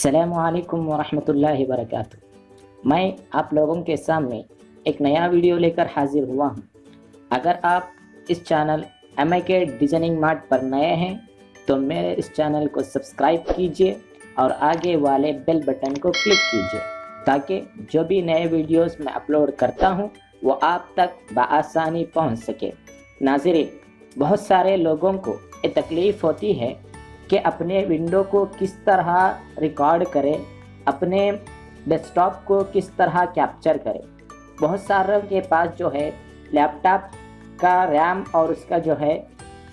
अस्सलामुअलैकुम वरहमतुल्लाहि वबरकातुहू। मैं आप लोगों के सामने एक नया वीडियो लेकर हाजिर हुआ हूँ। अगर आप इस चैनल MIK डिज़ाइनिंग मार्ट पर नए हैं तो मेरे इस चैनल को सब्सक्राइब कीजिए और आगे वाले बेल बटन को क्लिक कीजिए ताकि जो भी नए वीडियोस मैं अपलोड करता हूँ वो आप तक बआसानी पहुँच सके। नाज़रीन, बहुत सारे लोगों को ये तकलीफ़ होती है कि अपने विंडो को किस तरह रिकॉर्ड करें, अपने डेस्कटॉप को किस तरह कैप्चर करें। बहुत सारों के पास जो है लैपटॉप का रैम और उसका जो है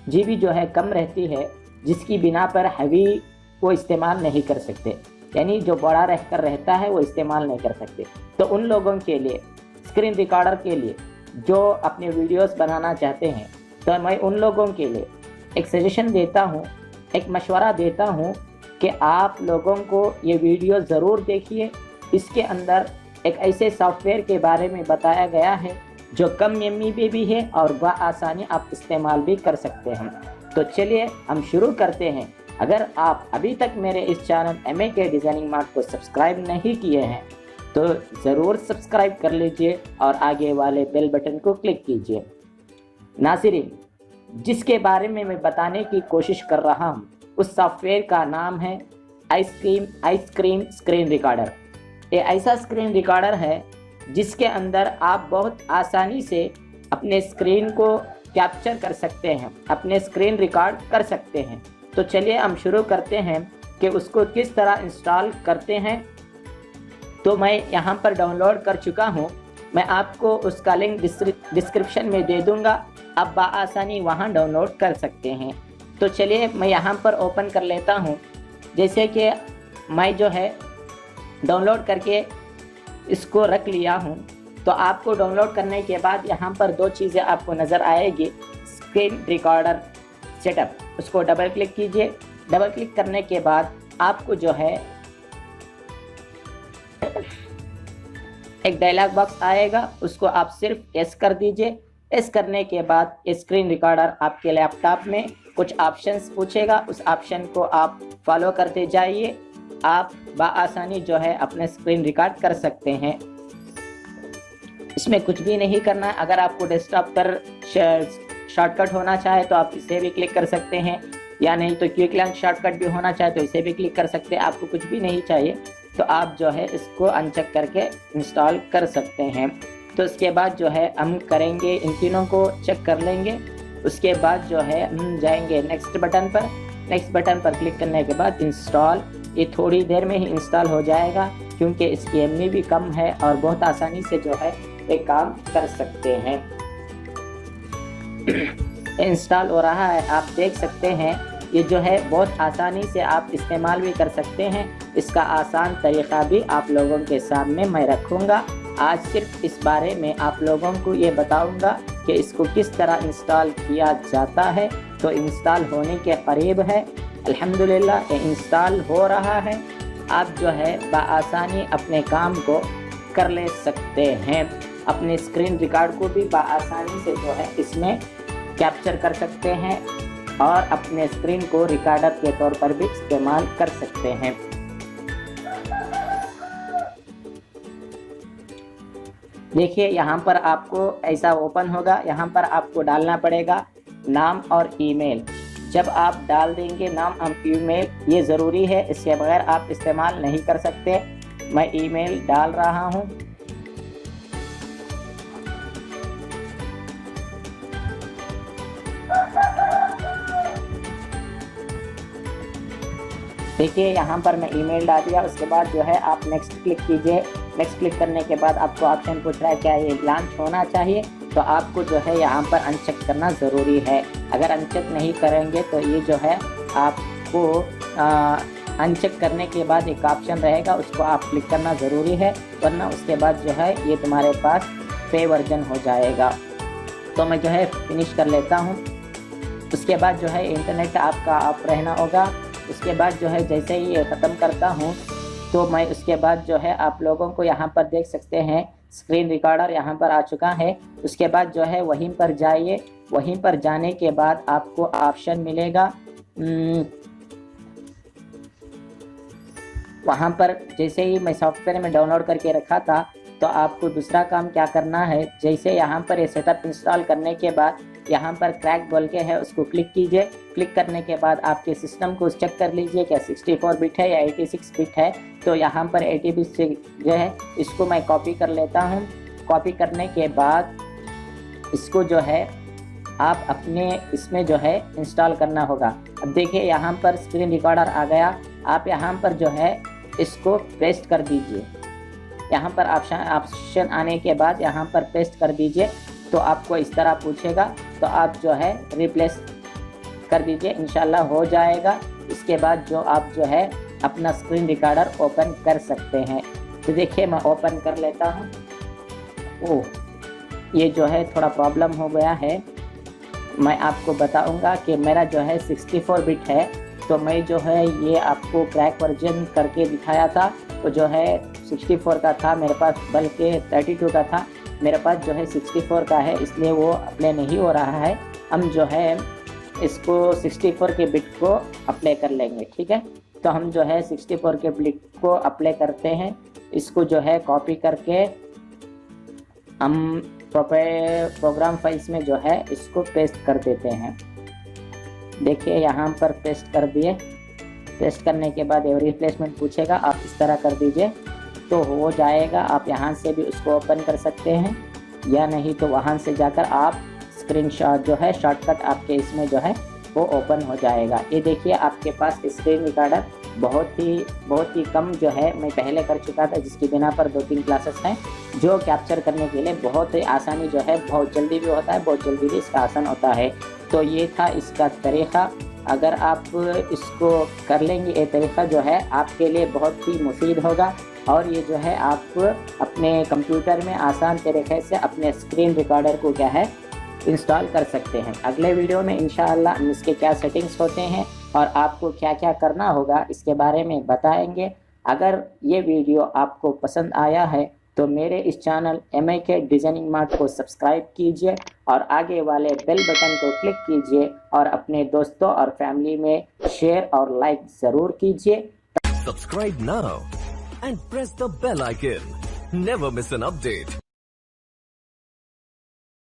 GB जो है कम रहती है, जिसकी बिना पर हैवी वो इस्तेमाल नहीं कर सकते, यानी जो बड़ा रहकर रहता है वो इस्तेमाल नहीं कर सकते। तो उन लोगों के लिए, स्क्रीन रिकॉर्डर के लिए जो अपने वीडियोस बनाना चाहते हैं, तो मैं उन लोगों के लिए एक सजेशन देता हूँ, एक मशवरा देता हूँ कि आप लोगों को ये वीडियो ज़रूर देखिए। इसके अंदर एक ऐसे सॉफ्टवेयर के बारे में बताया गया है जो कम MB भी है और बआसानी आप इस्तेमाल भी कर सकते हैं। तो चलिए हम शुरू करते हैं। अगर आप अभी तक मेरे इस चैनल MIK डिज़ाइनिंग मार्ट को सब्सक्राइब नहीं किए हैं तो ज़रूर सब्सक्राइब कर लीजिए और आगे वाले बेल बटन को क्लिक कीजिए। नाज़रीन, जिसके बारे में मैं बताने की कोशिश कर रहा हूँ उस सॉफ्टवेयर का नाम है आइसक्रीम स्क्रीन रिकॉर्डर। ये ऐसा स्क्रीन रिकॉर्डर है जिसके अंदर आप बहुत आसानी से अपने स्क्रीन को कैप्चर कर सकते हैं, अपने स्क्रीन रिकॉर्ड कर सकते हैं। तो चलिए हम शुरू करते हैं कि उसको किस तरह इंस्टॉल करते हैं। तो मैं यहाँ पर डाउनलोड कर चुका हूँ, मैं आपको उसका लिंक डिस्क्रिप्शन में दे दूँगा, आप बआसानी वहाँ डाउनलोड कर सकते हैं। तो चलिए मैं यहाँ पर ओपन कर लेता हूँ। जैसे कि मैं जो है डाउनलोड करके इसको रख लिया हूँ, तो आपको डाउनलोड करने के बाद यहाँ पर दो चीज़ें आपको नज़र आएगी। स्क्रीन रिकॉर्डर सेटअप, उसको डबल क्लिक कीजिए। डबल क्लिक करने के बाद आपको जो है एक डायलॉग बॉक्स आएगा, उसको आप सिर्फ यस कर दीजिए। यस करने के बाद स्क्रीन रिकॉर्डर आपके लैपटॉप में कुछ ऑप्शंस पूछेगा, उस ऑप्शन को आप फॉलो करते जाइए। आप बआसानी जो है अपने स्क्रीन रिकॉर्ड कर सकते हैं। इसमें कुछ भी नहीं करना है। अगर आपको डेस्कटॉप पर शॉर्टकट होना चाहे तो आप इसे भी क्लिक कर सकते हैं, या नहीं तो क्विक लॉन्च शॉर्टकट भी होना चाहे तो इसे भी क्लिक कर सकते हैं। आपको कुछ भी नहीं चाहिए तो आप जो है इसको अनचेक करके इंस्टॉल कर सकते हैं। तो उसके बाद जो है हम करेंगे, इन तीनों को चेक कर लेंगे। उसके बाद जो है हम जाएंगे नेक्स्ट बटन पर। नेक्स्ट बटन पर क्लिक करने के बाद इंस्टॉल, ये थोड़ी देर में ही इंस्टॉल हो जाएगा क्योंकि इसकी MB भी कम है और बहुत आसानी से जो है ये काम कर सकते हैं। इंस्टॉल हो रहा है, आप देख सकते हैं। ये जो है बहुत आसानी से आप इस्तेमाल भी कर सकते हैं। इसका आसान तरीक़ा भी आप लोगों के सामने मैं रखूँगा। आज सिर्फ इस बारे में आप लोगों को ये बताऊंगा कि इसको किस तरह इंस्टॉल किया जाता है। तो इंस्टॉल होने के करीब है, अल्हम्दुलिल्लाह ये इंस्टॉल हो रहा है। आप जो है बआसानी अपने काम को कर ले सकते हैं। अपने स्क्रीन रिकॉर्ड को भी बआसानी से जो है इसमें कैप्चर कर सकते हैं और अपने स्क्रीन को रिकॉर्डर के तौर पर भी इस्तेमाल कर सकते हैं। देखिए यहाँ पर आपको ऐसा ओपन होगा। यहाँ पर आपको डालना पड़ेगा नाम और ईमेल। जब आप डाल देंगे नाम और ईमेल, ये ज़रूरी है, इसके बगैर आप इस्तेमाल नहीं कर सकते। मैं ईमेल डाल रहा हूँ। देखिए यहाँ पर मैं ईमेल डाल दिया। उसके बाद जो है आप नेक्स्ट क्लिक कीजिए। नेक्स्ट क्लिक करने के बाद आपको ऑप्शन पूछ रहा है क्या ये लॉन्च होना चाहिए, तो आपको जो है यहाँ पर अनचेक करना ज़रूरी है। अगर अनचेक नहीं करेंगे तो ये जो है आपको अनचेक करने के बाद एक ऑप्शन रहेगा, उसको आप क्लिक करना ज़रूरी है, वरना उसके बाद जो है ये तुम्हारे पास पे वर्जन हो जाएगा। तो मैं जो है फिनिश कर लेता हूँ। उसके बाद जो है इंटरनेट आपका ऑफ रहना होगा। उसके बाद जो है जैसे ही ये ख़त्म करता हूँ तो मैं उसके बाद जो है आप लोगों को यहाँ पर देख सकते हैं स्क्रीन रिकॉर्डर यहाँ पर आ चुका है। उसके बाद जो है वहीं पर जाइए। वहीं पर जाने के बाद आपको ऑप्शन मिलेगा वहाँ पर जैसे ही मैं सॉफ्टवेयर में डाउनलोड करके रखा था, तो आपको दूसरा काम क्या करना है, जैसे यहाँ पर ये सेटअप इंस्टॉल करने के बाद यहाँ पर क्रैक बोल के है, उसको क्लिक कीजिए। क्लिक करने के बाद आपके सिस्टम को चेक कर लीजिए क्या 64 बिट है या 86 बिट है। तो यहाँ पर 80 बिट से जो है इसको मैं कॉपी कर लेता हूँ। कॉपी करने के बाद इसको जो है आप अपने इसमें जो है इंस्टॉल करना होगा। अब देखिए यहाँ पर स्क्रीन रिकॉर्डर आ गया। आप यहाँ पर जो है इसको पेस्ट कर दीजिए। यहाँ पर ऑप्शन आने के बाद यहाँ पर पेस्ट कर दीजिए। तो आपको इस तरह पूछेगा, तो आप जो है रिप्लेस कर दीजिए, इंशाल्लाह हो जाएगा। इसके बाद जो आप जो है अपना स्क्रीन रिकॉर्डर ओपन कर सकते हैं। तो देखिए मैं ओपन कर लेता हूँ। ओह, ये जो है थोड़ा प्रॉब्लम हो गया है। मैं आपको बताऊंगा कि मेरा जो है 64 बिट है, तो मैं जो है ये आपको क्रैक वर्जन करके दिखाया था, तो जो है 64 का था मेरे पास, बल्कि 32 का था। मेरे पास जो है 64 का है, इसलिए वो अप्लाई नहीं हो रहा है। हम जो है इसको 64 के बिट को अप्लाई कर लेंगे, ठीक है। तो हम जो है 64 के बिट को अप्लाई करते हैं। इसको जो है कॉपी करके हम प्रोग्राम फाइल्स में जो है इसको पेस्ट कर देते हैं। देखिए यहाँ पर पेस्ट कर दिए। पेस्ट करने के बाद रिप्लेसमेंट पूछेगा, आप इस तरह कर दीजिए तो हो जाएगा। आप यहाँ से भी उसको ओपन कर सकते हैं, या नहीं तो वहाँ से जाकर आप स्क्रीनशॉट जो है शॉर्टकट आपके इसमें जो है वो ओपन हो जाएगा। ये देखिए आपके पास स्क्रीन रिकॉर्डर बहुत ही कम जो है मैं पहले कर चुका था, जिसकी बिना पर 2-3 क्लासेस हैं जो कैप्चर करने के लिए बहुत ही आसानी जो है, बहुत जल्दी भी होता है, बहुत जल्दी भी इसका आसान होता है। तो ये था इसका तरीक़ा। अगर आप इसको कर लेंगे, ये तरीक़ा जो है आपके लिए बहुत ही मुफीद होगा, और ये जो है आप अपने कंप्यूटर में आसान तरीके से अपने स्क्रीन रिकॉर्डर को क्या है इंस्टॉल कर सकते हैं। अगले वीडियो में इंशाअल्लाह इसके क्या सेटिंग्स होते हैं और आपको क्या क्या करना होगा इसके बारे में बताएंगे। अगर ये वीडियो आपको पसंद आया है तो मेरे इस चैनल MIK डिज़ाइनिंग मार्ट को सब्सक्राइब कीजिए और आगे वाले बेल बटन को क्लिक कीजिए और अपने दोस्तों और फैमिली में शेयर और लाइक ज़रूर कीजिए। Subscribe now and press the bell icon. Never miss an update.